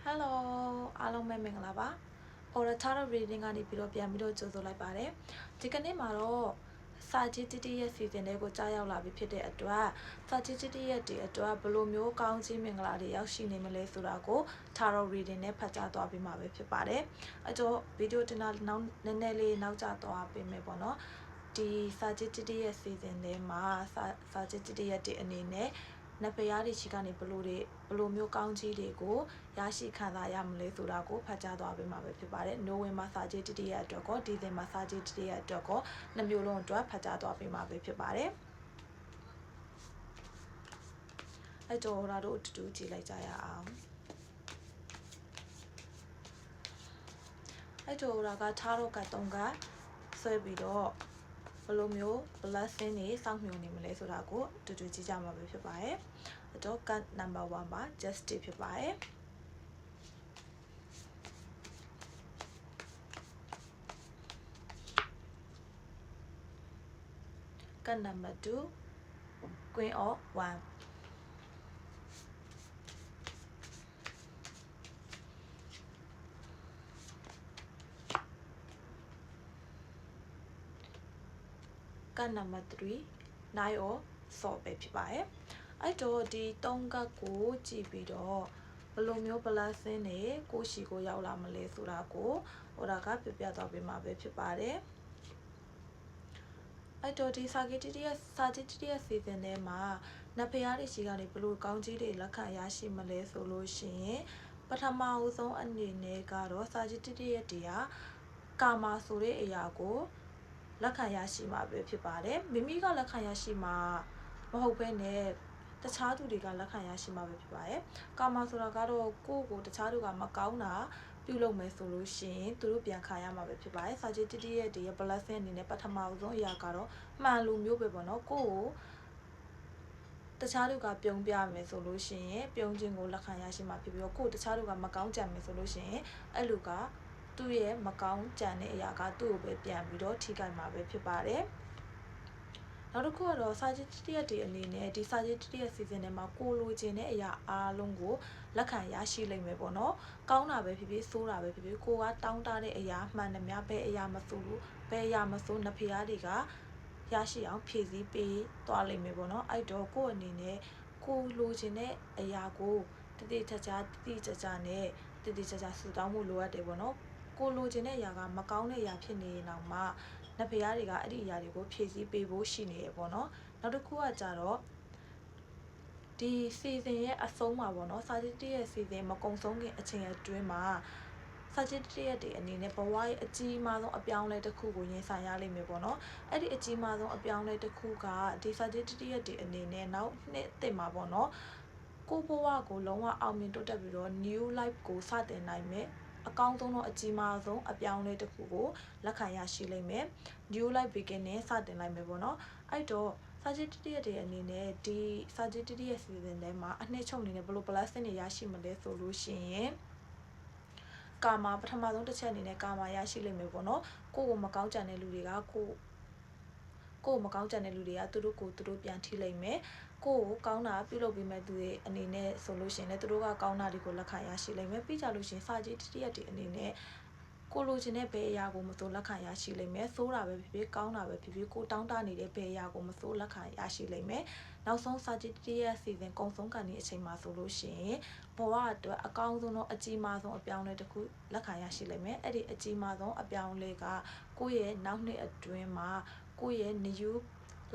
Hello အားလုံးပဲမင်္ဂလာပါ Oral Tarot Reading ကနေပြီးတော့ပြန်ပြီးတော့ကြိုဆိုလိုက်ပါတယ်ဒီကနေ့မှာတော့စာကြည့်တရဲ့စီစဉ်တွေကိုကြားရောက်လာပြီဖြစ်တဲ့အတွက်စာကြည့်တရဲ့ဒီအတွက်ဘယ်လိုမျိုးကောင်းခြင်းမင်္ဂလာတွေရောက်ရှိနေမလဲဆိုတာကို Tarot Reading နဲ့ဖတ်ကြားသွားပြီးမှာပဲဖြစ်ပါတယ်အဲ့တော့ဗီဒီယိုတင်တာနောက်နည်းနည်းလေးနောက်ကျသွားပေးမယ်ပေါ့နော်ဒီစာကြည့်တရဲ့စီစဉ်တွေမှာစာကြည့်တရဲ့ဒီအနေနဲ့နဖရားတွေရှိကနေဘလိုမျိုးကောင်းကြီးတွေကိုရရှိခံစားရမလဲဆိုတာကိုဖတ်ကြားသွားပေးမှာပဲဖြစ်ပါတယ်။နိုဝင်ဘာစာကြည့်တတိယအတွက်ကောဒီဇင်ဘာစာကြည့်တတိယအတွက်ကောနှစ်မျိုးလုံးအတွက်ဖတ်ကြားသွားပေးမှာပဲဖြစ်ပါတယ်။အဲ့တော့เราတို့အတူတူကြည့်လိုက်ကြရအောင်။အဲ့တော့เราကထားတော့က3ကဆွဲပြီးတော့ဘယ်လိုမျိုး blessing တွေစောင့်မျှော်နေမလဲဆိုတာကိုအတူတူကြည့်ကြမှာပဲဖြစ်ပါတယ်။အဲ့တော့ card number 1ပါ justice ဖြစ်ပါတယ်။ card number 2 Queen of Wands card number 3 Knight of Swords ပဲဖြစ်ပါတယ်အဲ့တော့ဒီ3ကတ်ကိုကြည့်ပြီးတော့ဘယ်လိုမျိုး blessing တွေကိုရှိကိုရောက်လာမလဲဆိုတာကိုဟိုဒါကပြပြသွားပေးမှာပဲဖြစ်ပါတယ်အဲ့တော့ဒီစာကြည့်တရဲ့စီစဉ်ထဲမှာနဖရားတွေရှိကနေဘလို့ကောင်းကြီးတွေလက်ခံရရှိမလဲဆိုလို့ရှိရင်ပထမအဦးဆုံးအနေနဲ့ကတော့စာကြည့်တရဲ့တရားကာမဆိုတဲ့အရာကိုလက်ခံရရှိမှာပဲဖြစ်ပါတယ်မိမိကလက်ခံရရှိမှာမဟုတ်ဘဲနဲ့တခြားသူတွေကလက်ခံရရှိမှာပဲဖြစ်ပါတယ်ကာမဆိုတာကတော့ကိုယ့်ကိုတခြားသူကမကောင်းတာပြုလုပ်မယ်ဆိုလို့ရှိရင်သူတို့ပြန်ခါရမှာပဲဖြစ်ပါတယ်စာကြည့်တရဲ့ဒီ blessing အနေနဲ့ပထမဆုံးအရာကတော့မှန်လူမျိုးပဲပေါ့နော်ကိုယ့်ကိုတခြားသူကပြုံးပြမယ်ဆိုလို့ရှိရင်ပြုံးခြင်းကိုလက်ခံရရှိမှာဖြစ်ပြီးတော့ကိုယ့်တခြားသူကမကောင်းကြံမယ်ဆိုလို့ရှိရင်အဲ့လူကသူ့ရဲ့မကောင်းကြံတဲ့အရာကသူ့ကိုပဲပြန်ပြီးတော့ထိခိုက်မှာပဲဖြစ်ပါတယ်နောက်တစ်ခုကတော့စာကြည့်တရက်တွေအနေနဲ့ဒီစာကြည့်တရက်စီစဉ်ထဲမှာကိုလိုချင်တဲ့အရာအားလုံးကိုလက်ခံရရှိလိမ့်မယ်ပေါ့နော်ကောင်းတာပဲဖြစ်ဖြစ်ဆိုးတာပဲဖြစ်ဖြစ်ကိုကတောင်းတတဲ့အရာမှန်တယ်များပဲအရာမဆိုးဘူးပဲအရာမဆိုးနဖရားတွေကရရှိအောင်ဖြည့်ဆည်းပေးသွားလိမ့်မယ်ပေါ့နော်အဲ့တော့ကိုယ့်အနေနဲ့ကိုလိုချင်တဲ့အရာကိုတတိချာချာနဲ့တတိချာချာဆူတောင်းမှုလိုအပ်တယ်ပေါ့နော်ကိုလိုချင်တဲ့အရာကမကောင်းတဲ့အရာဖြစ်နေရင်တော့မှနဖရားတွေကအဲ့ဒီအရာတွေကိုဖြည့်ဆည်းပေးဖို့ရှိနေရပေါ့နော်နောက်တစ်ခုကကြတော့ဒီစီဇန်ရဲ့အဆုံးမှာပေါ့နော်စာကြည့်တရဲ့စီဇန်မကုံဆုံးခင်အချိန်အတွင်းမှာစာကြည့်တရက်တွေအနေနဲ့ဘဝရဲ့အကြီးမားဆုံးအပြောင်းလဲတစ်ခုကိုရင်ဆိုင်ရလိမ့်မယ်ပေါ့နော်အဲ့ဒီအကြီးမားဆုံးအပြောင်းလဲတစ်ခုကဒီစာကြည့်တရက်တွေအနေနဲ့နောက်နှစ်အသစ်မှာပေါ့နော်ကိုဘဝကိုလုံးဝအောင်မြင်တိုးတက်ပြီးတော့ new life ကိုစတင်နိုင်မယ်အကောင်းဆုံးတော့အကြီးမားဆုံးအပြောင်းလဲတစ်ခုကိုလက်ခံရရှိလိမ့်မယ် new life beginning စတင်လိုက်မယ်ပေါ့နော်အဲ့တော့စာကြည့်တရက်တွေအနေနဲ့ဒီစာကြည့်တရက်စီစဉ်ထဲမှာအနှစ်ချုပ်အနေနဲ့ဘယ်လို blessing တွေရရှိမလဲဆိုလို့ရှိရင်ကာမပထမဆုံးတစ်ချက်အနေနဲ့ကာမရရှိလိမ့်မယ်ပေါ့နော်ကိုမကောင်းကြံတဲ့လူတွေကကိုမကောင်းကြံတဲ့လူတွေကသူတို့ပြန်ထိလိမ့်မယ်ကိုကောင်းတာပြုလုပ်ပြီးမဲ့သူတွေအနေနဲ့ဆိုလို့ရှိရင်လည်းသူတို့ကကောင်းတာတွေကိုလက်ခံရရှိလိမ့်မယ်ပြီးကြလို့ရှိရင်စာကြည့်တရက်တွေအနေနဲ့ကိုလိုချင်တဲ့ဘယ်အရာကိုမစိုးလက်ခံရရှိလိမ့်မယ်စိုးတာပဲဖြစ်ဖြစ်ကောင်းတာပဲဖြစ်ဖြစ်ကိုတောင်းတနေတဲ့ဘယ်အရာကိုမစိုးလက်ခံရရှိလိမ့်မယ်နောက်ဆုံးစာကြည့်တရက်စီစဉ်ကုံဆုံးကန်ဒီအချိန်မှာဆိုလို့ရှိရင်ဘဝအတွက်အကောင်းဆုံးတော့အကြီးမားဆုံးအပြောင်းလဲတစ်ခုလက်ခံရရှိလိမ့်မယ်အဲ့ဒီအကြီးမားဆုံးအပြောင်းလဲကကိုယ့်ရဲ့နောက်နှစ်အတွင်းမှာကိုယ့်ရဲ့ new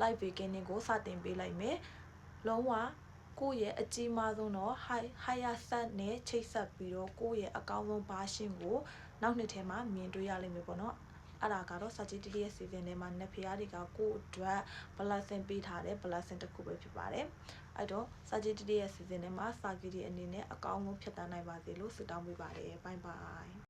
life beginning ကိုစတင်ပေးလိုက်မယ်လုံးဝကိုယ့်ရဲ့အကြီးမားဆုံးတော့ higher set နဲ့ချိတ်ဆက်ပြီးတော့ကိုယ့်ရဲ့အကောင်းဆုံး version ကိုနောက်နှစ်ထဲမှာမြင်တွေ့ရလိမ့်မယ်ပေါ့နော်အဲ့ဒါကတော့စာကြည့်တရဲ့စီစဉ်ထဲမှာနဖရားတွေကကိုယ့်အတွက် blessing ပေးထားတဲ့ blessing တစ်ခုပဲဖြစ်ပါတယ်အဲ့တော့စာကြည့်တရဲ့စီစဉ်ထဲမှာစာကြည့်အနေနဲ့အကောင်းဆုံးဖြတ်သန်းနိုင်ပါစေလို့ဆုတောင်းပေးပါတယ် bye bye